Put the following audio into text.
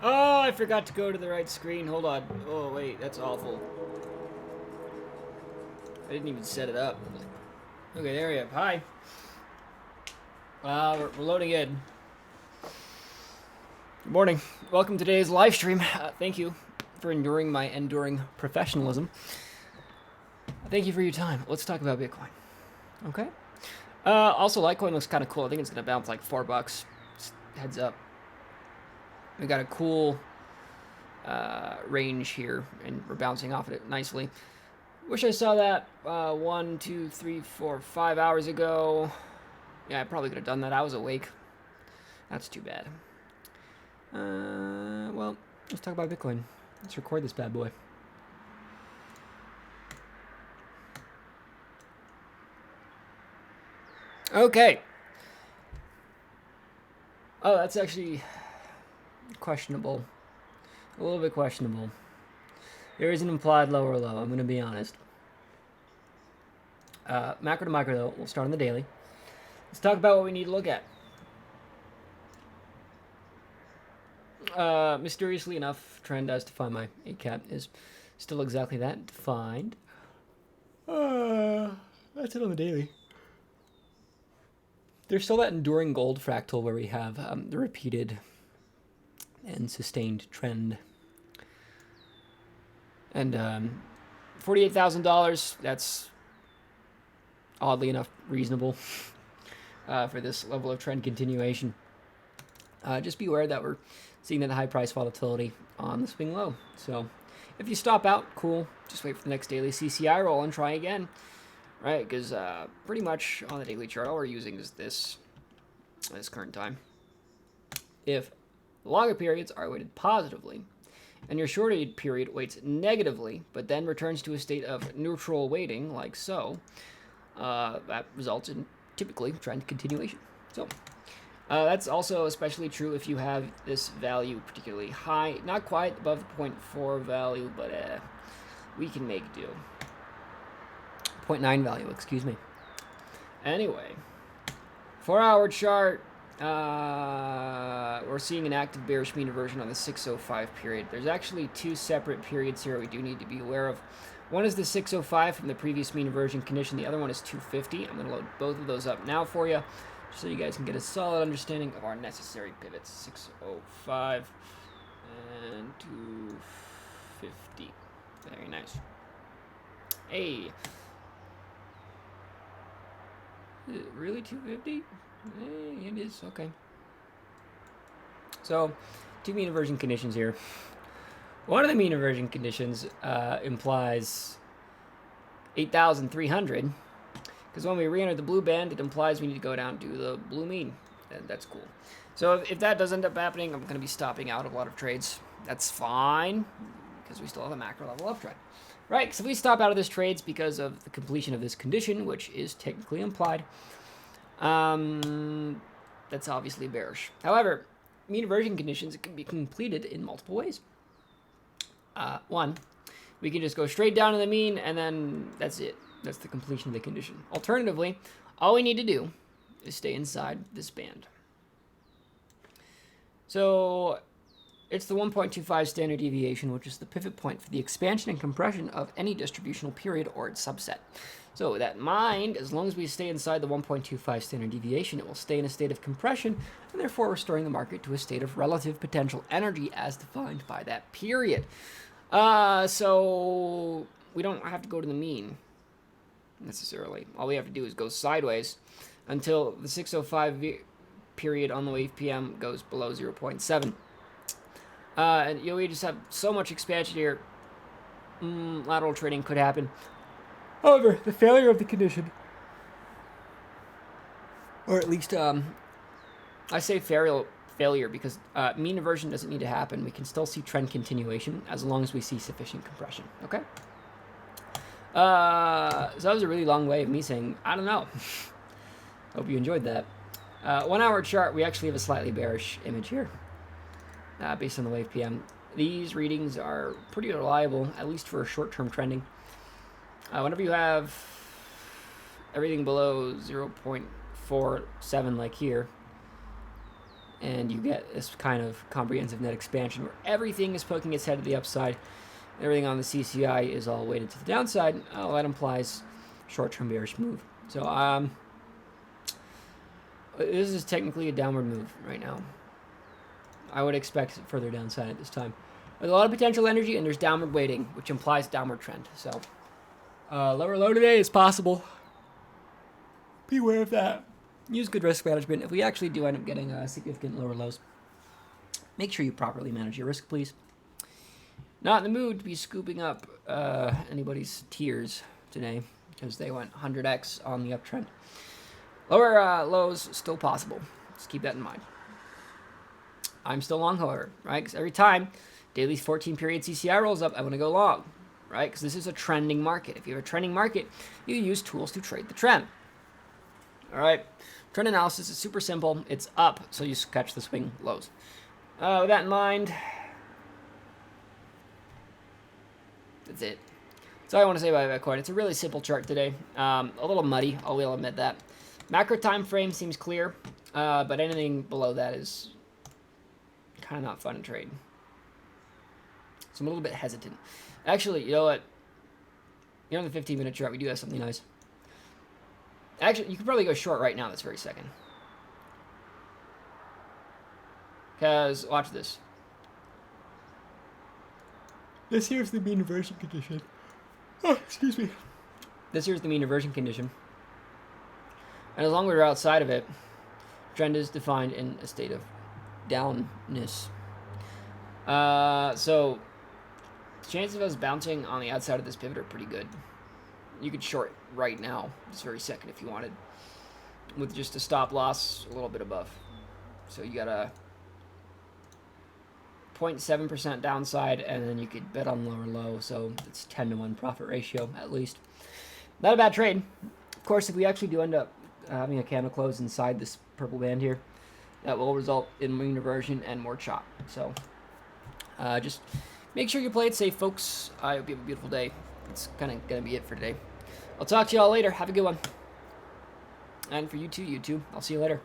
Oh, I forgot to go to the right screen. Hold on. Oh, wait, that's awful. I didn't even set it up. Okay, there we go. Hi. We're loading in. Good morning. Welcome to today's live stream. Thank you for enduring my enduring professionalism. Thank you for your time. Let's talk about Bitcoin. Okay. Also, Litecoin looks kind of cool. I think it's going to bounce like $4. Just heads up. We got a cool range here, and we're bouncing off of it nicely. Wish I saw that 1, 2, 3, 4, 5 hours ago. Yeah, I probably could have done that. I was awake. That's too bad. Well, let's talk about Bitcoin. Let's record this bad boy. Okay. Oh, that's actually questionable. A little bit questionable. There is an implied lower low, I'm going to be honest. Macro to micro, though, we'll start on the daily. Let's talk about what we need to look at. Mysteriously enough, trend as defined by ACAT is still exactly that, defined. That's it on the daily. There's still that enduring gold fractal where we have the repeated and sustained trend. And $48,000, that's oddly enough reasonable for this level of trend continuation. Just be aware that we're seeing that high price volatility on the swing low. So if you stop out, cool. Just wait for the next daily CCI roll and try again. Right, because pretty much on the daily chart, all we're using is this current time. If the longer periods are weighted positively, and your shorter period weights negatively, but then returns to a state of neutral weighting, like so, that results in typically trend continuation. So that's also especially true if you have this value particularly high, not quite above the 0.4 value, but we can make do. 0.9 value, excuse me. Anyway, 4-hour chart, we're seeing an active bearish mean reversion on the 605 period. There's actually two separate periods here we do need to be aware of. One is the 605 from the previous mean reversion condition. The other one is 250. I'm going to load both of those up now for you, so you guys can get a solid understanding of our necessary pivots. 605 and 250. Very nice. Hey. Is it really 250? It is, okay. So, two mean reversion conditions here. One of the mean reversion conditions implies 8,300, because when we re-enter the blue band, it implies we need to go down to the blue mean, and that's cool. So if that does end up happening, I'm going to be stopping out of a lot of trades. That's fine, because we still have a macro level uptrend. Right, so if we stop out of this trades because of the completion of this condition, which is technically implied, that's obviously bearish. However, mean reversion conditions can be completed in multiple ways. One, we can just go straight down to the mean, and then that's it. That's the completion of the condition. Alternatively, all we need to do is stay inside this band. So it's the 1.25 standard deviation, which is the pivot point for the expansion and compression of any distributional period or its subset. So with that in mind, as long as we stay inside the 1.25 standard deviation, it will stay in a state of compression, and therefore restoring the market to a state of relative potential energy as defined by that period. So we don't have to go to the mean, necessarily. All we have to do is go sideways until the 605 period on the wave PM goes below 0.7. And we just have so much expansion here. Lateral trading could happen. However, the failure of the condition, or at least I say failure because mean reversion doesn't need to happen. We can still see trend continuation as long as we see sufficient compression. Okay. So that was a really long way of me saying I don't know. Hope you enjoyed that. 1 hour chart, we actually have a slightly bearish image here. Based on the wave PM. These readings are pretty reliable, at least for short-term trending. Whenever you have everything below 0.47 like here, and you get this kind of comprehensive net expansion where everything is poking its head to the upside. Everything on the CCI is all weighted to the downside. Oh, that implies short-term bearish move. So this is technically a downward move right now. I would expect further downside at this time. There's a lot of potential energy, and there's downward weighting, which implies downward trend. So lower low today is possible. Beware of that. Use good risk management. If we actually do end up getting significant lower lows, make sure you properly manage your risk, please. Not in the mood to be scooping up anybody's tears today because they went 100x on the uptrend. Lower lows still possible. Just keep that in mind. I'm still long, however, right? Because every time daily 14-period CCI rolls up, I want to go long, right? Because this is a trending market. If you have a trending market, you use tools to trade the trend. All right? Trend analysis is super simple. It's up, so you catch the swing lows. With that in mind, that's it. That's all I want to say about Bitcoin. It's a really simple chart today. A little muddy, I will admit that. Macro time frame seems clear, but anything below that is kind of not fun to trade. So I'm a little bit hesitant. Actually, you know what? You know, the 15-minute chart, we do have something nice. Actually, you could probably go short right now this very second. Because, watch this. This here's the mean reversion condition. Oh, excuse me. This here's the mean reversion condition. And as long as we're outside of it, trend is defined in a state of downness. So the chances of us bouncing on the outside of this pivot are pretty good. You could short right now, this very second, if you wanted, with just a stop loss a little bit above. So you got a 0.7% downside, and then you could bet on lower low. So it's 10-to-1 profit ratio at least. Not a bad trade. Of course, if we actually do end up having a candle close inside this purple band here, that will result in mean reversion and more chop. So just make sure you play it safe, folks. I hope you have a beautiful day. It's kind of going to be it for today. I'll talk to you all later. Have a good one. And for you too, YouTube. I'll see you later.